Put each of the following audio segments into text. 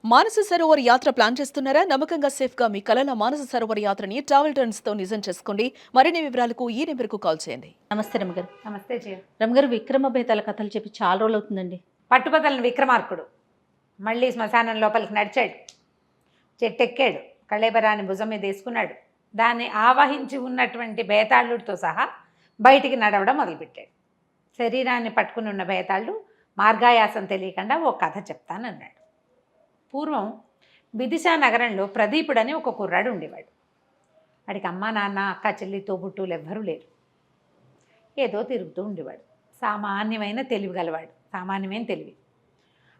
మానస సరోవర్ యాత్ర ప్లాన్ చేస్తున్నారా? నమ్మకంగా సేఫ్ గా మీ కలల మానస సరోవర్ యాత్రని ట్రావెల్ టర్న్స్ తో నిజం చేసుకోండి. మరిన్ని వివరాలకు ఈ నెంబర్కు కాల్ చేయండి. నమస్తే రమగారు. నమస్తే జయ. రమగారు, విక్రమ బేతాల కథలు చెప్పి చాలా రోజులు అవుతుందండి. పట్టుబదలని విక్రమార్కుడు మళ్ళీ శ్మశానం లోపలికి నడిచాడు, చెట్టెక్కాడు, కళేబరాన్ని భుజం మీద వేసుకున్నాడు. దాన్ని ఆవహించి ఉన్నటువంటి బేతాళుడితో సహా బయటికి నడవడం మొదలుపెట్టాడు. శరీరాన్ని పట్టుకుని ఉన్న బేతాళుడు మార్గాయాసం తెలియకుండా ఓ కథ చెప్తానన్నాడు. పూర్వం విదిశా నగరంలో ప్రదీపుడని ఒక కుర్రాడు ఉండేవాడు. వాడికి అమ్మ నాన్న అక్క చెల్లి తోబుట్టులు ఎవ్వరూ లేరు. ఏదో తిరుగుతూ ఉండేవాడు. సామాన్యమైన తెలివి గలవాడు, సామాన్యమైన తెలివి.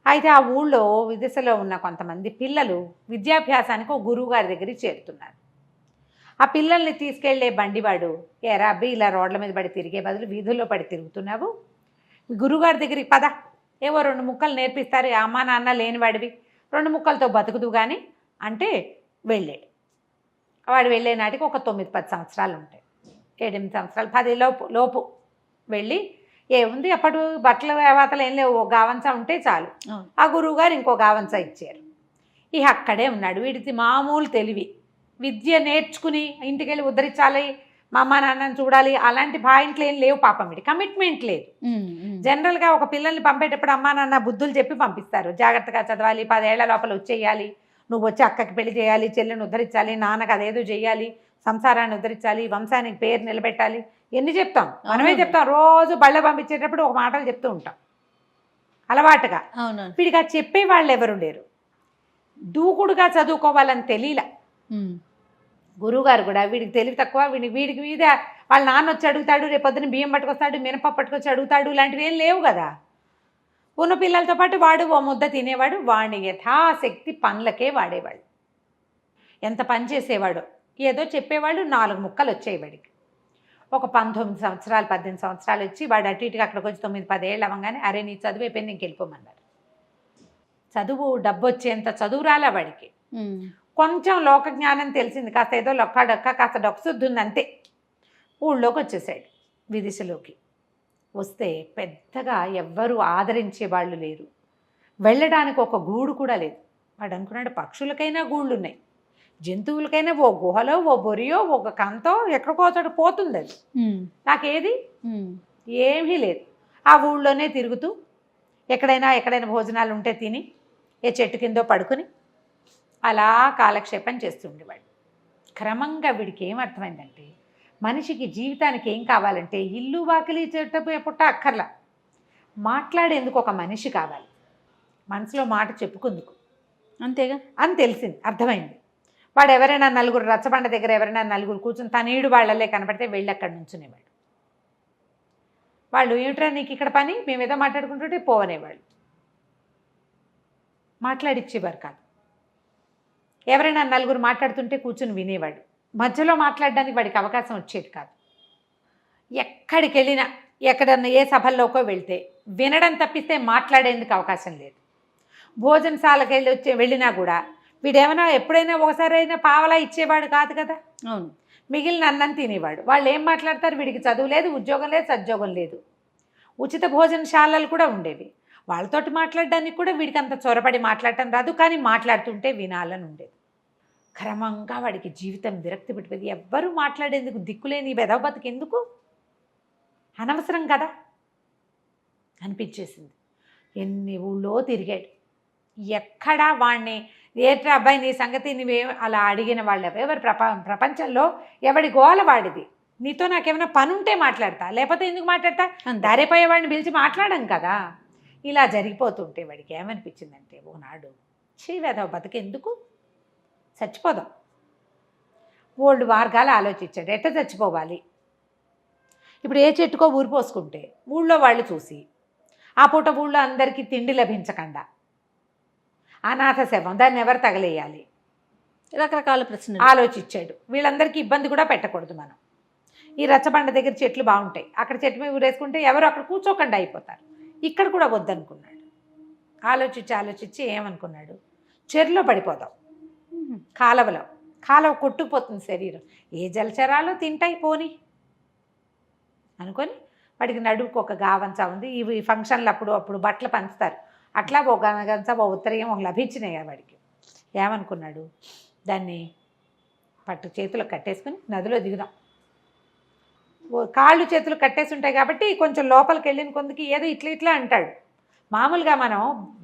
అయితే ఆ ఊళ్ళో విదిశలో ఉన్న కొంతమంది పిల్లలు విద్యాభ్యాసానికి ఒక గురువు గారి దగ్గరికి చేరుతున్నారు. ఆ పిల్లల్ని తీసుకెళ్లే బండివాడు, ఏరా అబ్బి ఇలా రోడ్ల మీద పడి తిరిగే బదులు వీధుల్లో పడి తిరుగుతున్నావు, గురువుగారి దగ్గరికి పద, ఏవో 2 ముక్కలు నేర్పిస్తారు, అమ్మా నాన్న లేనివాడివి 2 ముక్కలతో బతుకుదు కానీ అంటే వెళ్ళాడు. వాడు వెళ్ళే నాటికి ఒక 9-10 సంవత్సరాలు ఉంటాయి, 7-8 సంవత్సరాలు, 10 లోపు వెళ్ళి ఏముంది అప్పుడు బట్టల వేవాతలు ఏం లేవు, ఓ గావంచ ఉంటే చాలు. ఆ గురువుగారు ఇంకో గావంచ ఇచ్చారు. ఇక అక్కడే ఉన్నాడు. వీడిది మామూలు తెలివి, విద్య నేర్చుకుని ఇంటికి వెళ్ళి ఉద్ధరించాలి, మా అమ్మ నాన్నని చూడాలి, అలాంటి పాయింట్లు ఏం లేవు పాపం. వీడి కమిట్మెంట్ లేదు. జనరల్గా ఒక పిల్లల్ని పంపేటప్పుడు అమ్మా నాన్న బుద్ధులు చెప్పి పంపిస్తారు. జాగ్రత్తగా చదవాలి, 10 ఏళ్ల లోపల వచ్చేయాలి, నువ్వు వచ్చి అక్కకి పెళ్లి చేయాలి, చెల్లిని ఉద్ధరించాలి, నాన్నకు అదేదో చేయాలి, సంసారాన్ని ఉద్ధరించాలి, వంశానికి పేరు నిలబెట్టాలి, ఎన్ని చెప్తాం, మనమే చెప్తాం. రోజు బళ్ళ పంపించేటప్పుడు ఒక మాటలు చెప్తూ ఉంటాం అలవాటుగా. వీడికి ఆ చెప్పే వాళ్ళు ఎవరు లేరు. దూకుడుగా చదువుకోవాలని తెలియలా. గురువుగారు కూడా వీడికి తెలివి తక్కువ, వీడికి మీద వాళ్ళ నాన్న వచ్చి అడుగుతాడు, రేపొద్దున బియ్యం పట్టుకొస్తాడు, మినపప్పు పట్టుకొచ్చి అడుగుతాడు, ఇలాంటివి ఏం లేవు కదా. ఉన్న పిల్లలతో పాటు వాడు ఓ ముద్ద తినేవాడు. వాడిని యథాశక్తి పనులకే వాడేవాడు. ఎంత పని చేసేవాడు, ఏదో చెప్పేవాడు, 4 ముక్కలు వచ్చాయి వాడికి. ఒక 19 సంవత్సరాలు 18 సంవత్సరాలు వచ్చి వాడు అటు ఇటుగా అక్కడికి వచ్చి 9-10 ఏళ్ళు అవ్వగానే అరే నీ చదువు అయిపోయింది, ఇంకెళ్ళిపోమన్నారు. చదువు డబ్బు వచ్చేంత చదువు రాలా వాడికి. కొంచెం లోక జ్ఞానం తెలిసింది, కాస్త ఏదో లొక్క కాస్త డొక్కసుద్ది ఉంది అంతే. ఊళ్ళోకి వచ్చేసాడు, విదిశలోకి. వస్తే పెద్దగా ఎవ్వరూ ఆదరించే వాళ్ళు లేరు, వెళ్ళడానికి ఒక గూడు కూడా లేదు. వాడు అనుకున్నాడు పక్షులకైనా గూళ్ళు ఉన్నాయి, జంతువులకైనా ఓ గుహలో ఓ బొరియో ఒక కంతో ఎక్కడికో చోట పోతుంది, అది నాకేది ఏమీ లేదు. ఆ ఊళ్ళోనే తిరుగుతూ ఎక్కడైనా భోజనాలు ఉంటే తిని ఏ చెట్టు కిందో పడుకుని అలా కాలక్షేపం చేస్తుండేవాడు. క్రమంగా వీడికి ఏమర్థమైందంటే మనిషికి జీవితానికి ఏం కావాలంటే ఇల్లు వాకిలి చెట్టు పుట్ట అక్కర్లా, మాట్లాడేందుకు ఒక మనిషి కావాలి, మనసులో మాట చెప్పుకుందుకు, అంతేగా అని తెలిసింది, అర్థమైంది. వాడు ఎవరైనా నలుగురు రచ్చబండ దగ్గర ఎవరైనా నలుగురు కూర్చుని తనీడు వాళ్ళలే కనపడితే వెళ్ళి అక్కడ నుంచునేవాడు. వాళ్ళు ఏమిట్రా నీకు ఇక్కడ పని, మేమేదో మాట్లాడుకుంటుంటే పోవనేవాళ్ళు, మాట్లాడిచ్చేవారు కాదు. ఎవరైనా నలుగురు మాట్లాడుతుంటే కూర్చుని వినేవాడు, మధ్యలో మాట్లాడడానికి వాడికి అవకాశం వచ్చేది కాదు. ఎక్కడికి వెళ్ళినా ఎక్కడన్నా ఏ సభల్లోకో వెళ్తే వినడం తప్పిస్తే మాట్లాడేందుకు అవకాశం లేదు. భోజనశాలకు వెళ్ళినా కూడా వీడేమైనా ఎప్పుడైనా ఒకసారైనా పావలా ఇచ్చేవాడు కాదు కదా. అవును, మిగిలిన అన్నం తినేవాడు. వాళ్ళు ఏం మాట్లాడతారు, వీడికి చదువు లేదు, ఉద్యోగం లేదు, సద్యోగం లేదు. ఉచిత భోజనశాలలు కూడా ఉండేవి, వాళ్ళతోటి మాట్లాడడానికి కూడా వీడికి అంత చొరబడి మాట్లాడటం రాదు, కానీ మాట్లాడుతుంటే వినాలని ఉండేది. క్రమంగా వాడికి జీవితం విరక్తి పెట్టిపోయింది. ఎవ్వరూ మాట్లాడేందుకు దిక్కులేని ఈ వెధవ బతుకు ఎందుకు, అనవసరం కదా అనిపించేసింది. ఎన్ని ఊళ్ళో తిరిగాడు, ఎక్కడా వాడిని ఏట్రా అబ్బాయి నీ సంగతి నువ్వే అలా అడిగిన వాళ్ళు ఎవరు ప్రపంచంలో ఎవడి గోల వాడిది. నీతో నాకేమైనా పని ఉంటే మాట్లాడతా, లేకపోతే ఎందుకు మాట్లాడతా, దారిపోయేవాడిని పిలిచి మాట్లాడం కదా. ఇలా జరిగిపోతుంటే వాడికి ఏమనిపించిందంటే ఓనాడు వెధవ బతుకు ఎందుకు, చచ్చిపోదాం. ఓల్డ్ మార్గాలు ఆలోచించాడు, ఎట్ట చచ్చిపోవాలి. ఇప్పుడు ఏ చెట్టుకో ఊరి పోసుకుంటే ఊళ్ళో వాళ్ళు చూసి ఆ పూట ఊళ్ళో అందరికీ తిండి లభించకుండా అనాథ శవం, దాన్ని ఎవరు తగలేయాలి, రకరకాల ప్రశ్నలు ఆలోచించాడు. వీళ్ళందరికీ ఇబ్బంది కూడా పెట్టకూడదు మనం. ఈ రచ్చబండ దగ్గర చెట్లు బాగుంటాయి, అక్కడ చెట్టు మీద ఊరేసుకుంటే ఎవరు అక్కడ కూర్చోకుండా అయిపోతారు, ఇక్కడ కూడా వద్దనుకున్నాడు. ఆలోచించి ఏమనుకున్నాడు, చెరులో పడిపోదాం, కాలువ కొట్టుకుపోతుంది శరీరం, ఏ జలచరాలు తింటాయి పోని అనుకొని వాడికి నడువుకు ఒక గావంచ ఉంది. ఇవి ఫంక్షన్లు అప్పుడు బట్టలు పంచుతారు, అట్లా ఒక గనగంత ఒక ఉత్తరీయం ఒక లభించినాయి వాడికి. ఏమనుకున్నాడు, దాన్ని పట్టు చేతులకు కట్టేసుకుని నదిలో దిగుదాం. కాళ్ళు చేతులు కట్టేసి ఉంటాయి కాబట్టి కొంచెం లోపలికి వెళ్ళిన కొందుకి ఏదో ఇట్లా ఇట్లా అంటాడు. మామూలుగా మనం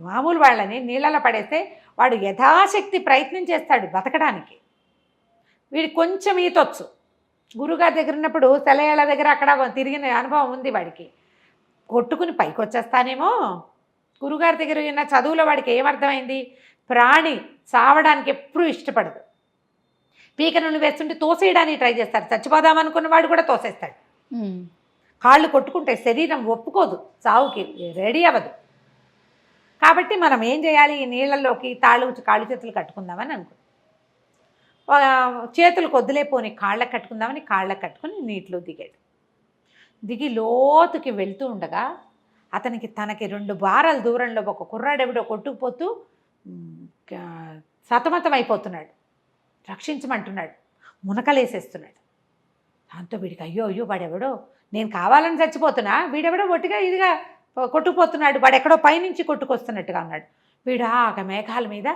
మామూలు వాళ్ళని నీళ్ళలో పడేస్తే వాడు యథాశక్తి ప్రయత్నం చేస్తాడు బతకడానికి. వీడికి కొంచెం ఈతొచ్చు. గురుగారి దగ్గర ఉన్నప్పుడు సెలయేళ్ళ దగ్గర అక్కడ తిరిగిన అనుభవం ఉంది వాడికి. కొట్టుకుని పైకి వచ్చేస్తానేమో. గురుగారి దగ్గర ఉన్న చదువులో వాడికి ఏమర్థమైంది, ప్రాణి చావడానికి ఎప్పుడూ ఇష్టపడదు. పీక నుండి వేస్తుంటే తోసేయడానికి ట్రై చేస్తాడు. చచ్చిపోదామనుకున్న వాడు కూడా తోసేస్తాడు. కాళ్ళు కొట్టుకుంటే శరీరం ఒప్పుకోదు, చావుకి రెడీ అవ్వదు. కాబట్టి మనం ఏం చేయాలి, ఈ నీళ్ళల్లోకి కాళ్ళు చేతులు కట్టుకుందామని అనుకున్నాం. చేతులు కొద్దులేపోని కాళ్ళకు కట్టుకుందామని కాళ్ళకు కట్టుకుని నీటిలో దిగాడు. దిగి లోతుకి వెళ్తూ ఉండగా తనకి 2 బారాల దూరంలో ఒక కుర్రాడెవిడో కొట్టుకుపోతూ సతమతం అయిపోతున్నాడు. రక్షించమంటున్నాడు, మునకలేసేస్తున్నాడు. దాంతో వీడికి అయ్యో వాడెవడో, నేను కావాలని చచ్చిపోతున్నా, వీడెవడో ఒట్టిగా ఇదిగా కొట్టుకుపోతున్నాడు, వాడెక్కడో పైనుంచి కొట్టుకొస్తున్నట్టుగా ఉన్నాడు. వీడు ఆగ మేఘాల మీద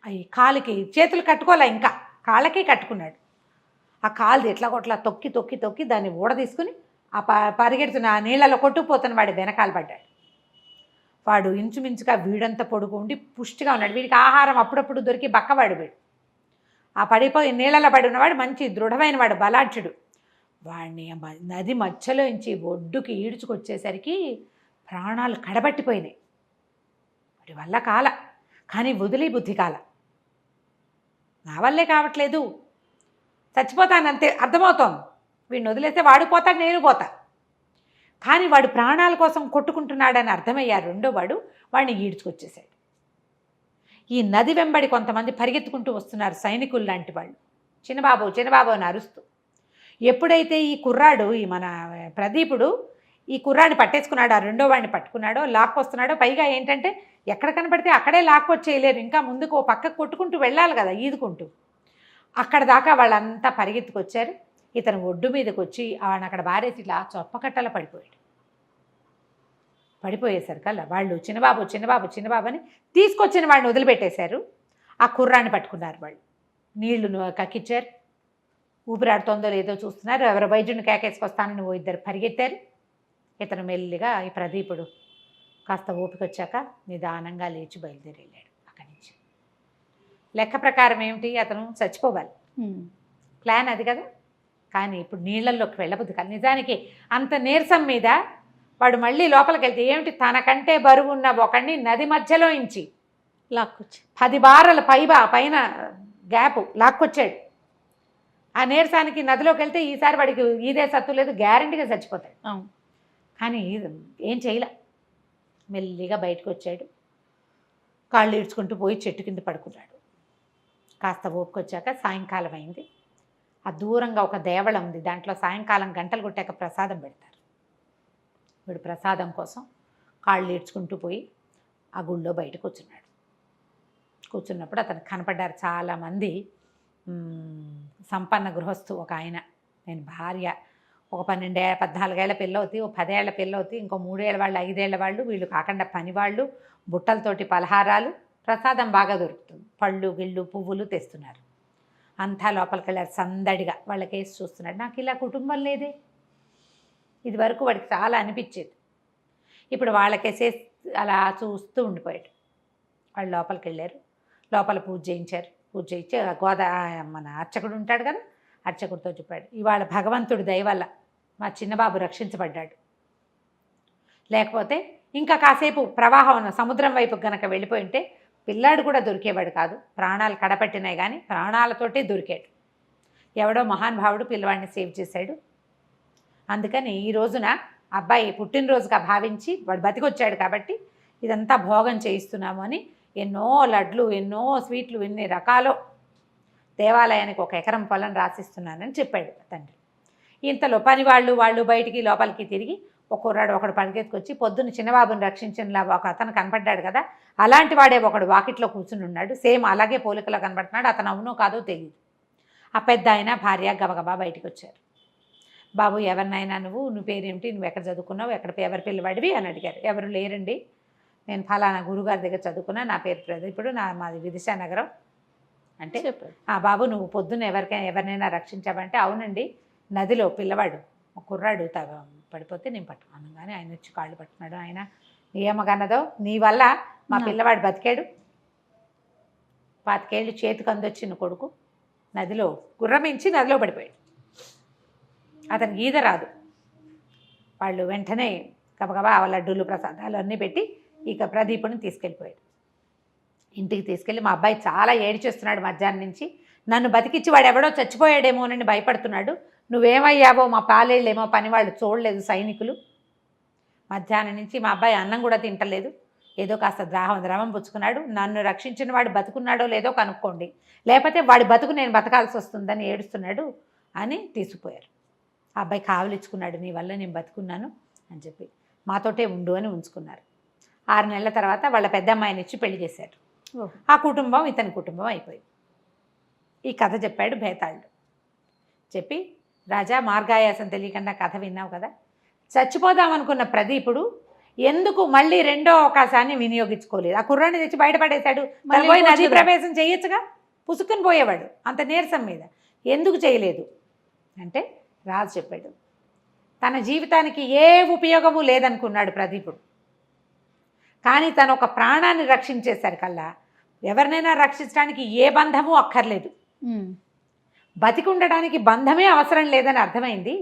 అవి కాలికి చేతులు కట్టుకోలే, ఇంకా కాళ్ళకే కట్టుకున్నాడు. ఆ కాలుది ఎట్లా కొట్లా తొక్కి తొక్కి తొక్కి దాన్ని ఊడ తీసుకుని ఆ పరిగెడుతున్న ఆ నీళ్ళలో కొట్టుకుపోతున్న వాడి వెనకాల పడ్డాడు. వాడు ఇంచుమించుగా వీడంతా పొడుగు ఉండి పుష్టిగా ఉన్నాడు. వీడికి ఆహారం అప్పుడప్పుడు దొరికి బక్కవాడు. వీడు ఆ పడిపోయి నీళ్ళలో పడి ఉన్నవాడు మంచి దృఢమైన వాడు, బలాఢ్యుడు. వాడిని నది మధ్యలోంచి ఒడ్డుకి ఈడ్చుకొచ్చేసరికి ప్రాణాలు కడబట్టిపోయినాయి. వాడి వల్ల కాల, కానీ వదిలే బుద్ధి కాల. నా వల్లే కావట్లేదు, చచ్చిపోతానంతే అర్థమవుతోంది. వీడిని వదిలేస్తే వాడు పోతాడు, నేను పోతా. కానీ వాడు ప్రాణాల కోసం కొట్టుకుంటున్నాడని అర్థమయ్యారు. రెండో వాడిని ఈడ్చుకొచ్చేసాడు. ఈ నది వెంబడి కొంతమంది పరిగెత్తుకుంటూ వస్తున్నారు, సైనికులు లాంటి వాళ్ళు. చిన్నబాబు అని అరుస్తూ. ఎప్పుడైతే ఈ కుర్రాడు, ఈ మన ప్రదీపుడు ఈ కుర్రాడిని పట్టేసుకున్నాడు, ఆ రెండో వాడిని పట్టుకున్నాడో లాక్కొస్తున్నాడో, పైగా ఏంటంటే ఎక్కడ కనపడితే అక్కడే లాక్కొచ్చేయలేరు, ఇంకా ముందుకు ఓ పక్కకు కొట్టుకుంటూ వెళ్ళాలి కదా ఈదుకుంటూ. అక్కడ దాకా వాళ్ళంతా పరిగెత్తుకొచ్చారు. ఇతను ఒడ్డు మీదకి వచ్చి ఆయన అక్కడ బారేసి ఇట్లా చొప్పకట్టలో పడిపోయేసరికల్లా వాళ్ళు చిన్నబాబు అని తీసుకొచ్చిన వాడిని వదిలిపెట్టేశారు. ఆ కుర్రాన్ని పట్టుకున్నారు. వాళ్ళు నీళ్లు కక్కిచ్చారు. ఊపిరాడుతోందో లేదో చూస్తున్నారు. ఎవరో వైద్యుడిని కేకేసుకొస్తానని ఓ 2 పరిగెత్తారు. ఇతను మెల్లిగా ఈ ప్రదీపుడు కాస్త ఓపిక వచ్చాక నిదానంగా లేచి బయలుదేరి వెళ్ళాడు అక్కడి నుంచి. లెక్క ప్రకారం ఏమిటి, అతను చచ్చిపోవాలి, ప్లాన్ అది కదా. కానీ ఇప్పుడు నీళ్ళల్లోకి వెళ్ళబుద్ది కాదు. నిజానికి అంత నీరసం మీద వాడు మళ్ళీ లోపలికి వెళ్తే ఏమిటి, తనకంటే బరువు ఉన్న ఒకడిని నది మధ్యలో ఇంచి లాక్కొచ్చి 10 బారల పైన గ్యాప్ లాక్కొచ్చాడు. ఆ నీరసానికి నదిలోకి వెళ్తే ఈసారి వాడికి ఈదే సత్తు లేదు, గ్యారెంటీగా చచ్చిపోతాడు. కానీ ఏం చేయలే, మెల్లిగా బయటకు వచ్చాడు. కాళ్ళు ఈడ్చుకుంటూ పోయి చెట్టు కింద పడుకున్నాడు. కాస్త ఓపుకొచ్చాక సాయంకాలం అయింది. ఆ దూరంగా ఒక దేవళం ఉంది, దాంట్లో సాయంకాలం గంటలు కొట్టాక ప్రసాదం పెడతారు. వీడు ప్రసాదం కోసం కాళ్ళు ఈడ్చుకుంటూ పోయి ఆ గుళ్ళో బయట కూర్చున్నప్పుడు అతను కనపడ్డారు చాలామంది. సంపన్న గృహస్థు ఒక ఆయన, నేను భార్య, ఒక 14 ఏళ్ల పిల్లవుతి, ఒక 10 ఏళ్ల పిల్లవుతి, ఇంకో 3 ఏళ్ల వాళ్ళు, 5 ఏళ్ల వాళ్ళు, వీళ్ళు కాకుండా పనివాళ్ళు, బుట్టలతోటి పలహారాలు, ప్రసాదం బాగా దొరుకుతుంది, పళ్ళు గిళ్ళు పువ్వులు తెస్తున్నారు. అంతా లోపలికి వెళ్ళారు సందడిగా. వాళ్ళకేసి చూస్తున్నాడు. నాకు ఇలా కుటుంబం లేదే, ఇది వరకు వాడికి చాలా అనిపించేది. ఇప్పుడు వాళ్ళకేసేసి అలా చూస్తూ ఉండిపోయాడు. వాళ్ళు లోపలికి వెళ్ళారు. లోపల పూజ చేయించారు. పూజ చేయించి మన అర్చకుడు ఉంటాడు కదా, అర్చకుడితో చెప్పాడు, ఇవాళ భగవంతుడి దయ వల్ల మా చిన్నబాబు రక్షించబడ్డాడు, లేకపోతే ఇంకా కాసేపు ప్రవాహం సముద్రం వైపు గనక వెళ్ళిపోయి ఉంటే పిల్లాడు కూడా దొరికేవాడు కాదు. ప్రాణాలు కడపట్టినాయి కానీ ప్రాణాలతోటే దొరికాడు. ఎవడో మహానుభావుడు పిల్లవాడిని సేవ్ చేశాడు. అందుకని ఈ రోజున అబ్బాయి పుట్టినరోజుగా భావించి వాడు బతికొచ్చాడు కాబట్టి ఇదంతా భోగం చేయిస్తున్నాము అని ఎన్నో లడ్లు, ఎన్నో స్వీట్లు, ఎన్ని రకాలో దేవాలయానికి 1 ఎకరం పొలం రాసిస్తున్నానని చెప్పాడు తండ్రి. ఇంతలో పని వాళ్ళు బయటికి లోపలికి తిరిగి ఒక కుర్రాడు ఒకడు పరిగెత్తుకొచ్చి పొద్దున్న చిన్నబాబుని రక్షించిన ఒక అతను కనపడ్డాడు కదా, అలాంటి వాడే ఒకడు వాకిట్లో కూర్చుని ఉన్నాడు. సేమ్ అలాగే పోలికలో కనపడుతున్నాడు. అతను అవునో కాదో తెలియదు. ఆ పెద్ద ఆయన భార్య గబగబా బయటకు వచ్చారు. బాబు ఎవరినైనా నువ్వు పేరేమిటి, నువ్వు ఎక్కడ చదువుకున్నావు, ఎవరి పిల్లవాడివి అని అడిగారు. ఎవరు లేరండి, నేను ఫలానా గురుగారి దగ్గర చదువుకున్నా, నా పేరు ప్రదీపుడు, మాది విదిశానగరం అంటే చెప్పాడు. బాబు నువ్వు పొద్దున్న ఎవరినైనా రక్షించావంటే అవునండి, నదిలో పిల్లవాడు ఒక కుర్రాడు పడిపోతే నేను పట్టుకున్నాను, కానీ ఆయన వచ్చి కాళ్ళు పట్టుకున్నాడు, ఆయన ఏమగన్నదో నీ వల్ల మా పిల్లవాడు బతికాడు, 25 ఏళ్ళు చేతికి అందొచ్చిన కొడుకు నదిలో గుర్రమించి నదిలో పడిపోయాడు, అతనికి ఈద రాదు. వాళ్ళు వెంటనే గబగబా లడ్డూలు ప్రసాదాలు అన్నీ పెట్టి ఇక ప్రదీపుని తీసుకెళ్ళిపోయాడు. ఇంటికి తీసుకెళ్ళి మా అబ్బాయి చాలా ఏడిచేస్తున్నాడు మధ్యాహ్నం నుంచి, నన్ను బతికిచ్చి వాడు ఎవడో చచ్చిపోయాడేమోనని భయపడుతున్నాడు, నువ్వేమయ్యావో మా పాలేళ్ళేమో పని వాళ్ళు చూడలేదు సైనికులు. మధ్యాహ్నం నుంచి మా అబ్బాయి అన్నం కూడా తింటలేదు, ఏదో కాస్త ద్రవం పుచ్చుకున్నాడు, నన్ను రక్షించిన వాడు బతుకున్నాడో లేదో కనుక్కోండి, లేకపోతే వాడి బతుకు నేను బతకాల్సి వస్తుందని ఏడుస్తున్నాడు అని తీసుకుపోయారు. ఆ అబ్బాయి కావలిచ్చుకున్నాడు, నీ వల్ల నేను బతుకున్నాను అని చెప్పి మాతోటే ఉండు అని ఉంచుకున్నారు. 6 నెలల తర్వాత వాళ్ళ పెద్ద అమ్మాయిని ఇచ్చి పెళ్లి చేశారు. ఆ కుటుంబం ఇతని కుటుంబం అయిపోయింది. ఈ కథ చెప్పాడు భేతాళుడు. చెప్పి రాజా మార్గాయాసం తెలియకుండా కథ విన్నావు కదా, చచ్చిపోదామనుకున్న ప్రదీపుడు ఎందుకు మళ్ళీ రెండో అవకాశాన్ని వినియోగించుకోలేదు? ఆ కుర్రాన్ని తెచ్చి బయటపడేశాడు, తను పోయి నదీ ప్రవేశం చేయొచ్చుగా, పుసుకుని పోయేవాడు అంత నీరసం మీద, ఎందుకు చేయలేదు అంటే రాజు చెప్పాడు, తన జీవితానికి ఏ ఉపయోగము లేదనుకున్నాడు ప్రదీపుడు, కానీ తను ఒక ప్రాణాన్ని రక్షించేసరికల్లా ఎవరినైనా రక్షించడానికి ఏ బంధము అక్కర్లేదు, బతికి ఉండడానికి బంధమే అవసరం లేదని అర్థమైంది.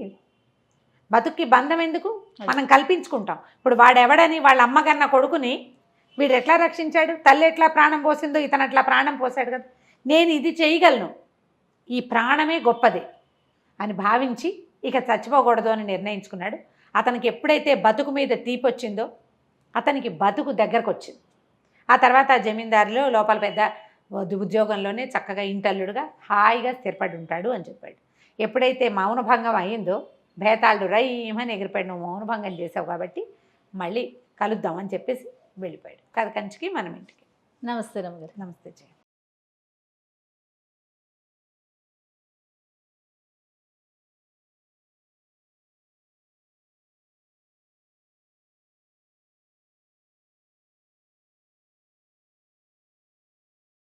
బతుక్కి బంధం ఎందుకు, మనం కల్పించుకుంటాం. ఇప్పుడు వాడెవడని వాళ్ళ అమ్మగన్న కొడుకుని వీడు ఎట్లా రక్షించాడు, తల్లి ఎట్లా ప్రాణం పోసిందో ఇతను అట్లా ప్రాణం పోసాడు కదా, నేను ఇది చేయగలను, ఈ ప్రాణమే గొప్పది అని భావించి ఇక చచ్చిపోకూడదు అని నిర్ణయించుకున్నాడు. అతనికి ఎప్పుడైతే బతుకు మీద తీపొచ్చిందో అతనికి బతుకు దగ్గరకు వచ్చింది. ఆ తర్వాత జమీందారులో లోపల పెద్ద ఉద్యోగంలోనే చక్కగా ఇంటల్లుడుగా హాయిగా స్థిరపడి ఉంటాడు అని చెప్పాడు. ఎప్పుడైతే మౌనభంగం అయ్యిందో భేతాళుడు రైమని ఎగిరిపోయాడు, నువ్వు మౌనభంగం చేసావు కాబట్టి మళ్ళీ కలుద్దామని చెప్పేసి వెళ్ళిపోయాడు. కథ కంచికి మనం ఇంటికి. నమస్తే రమ్మగారు. నమస్తే జయ.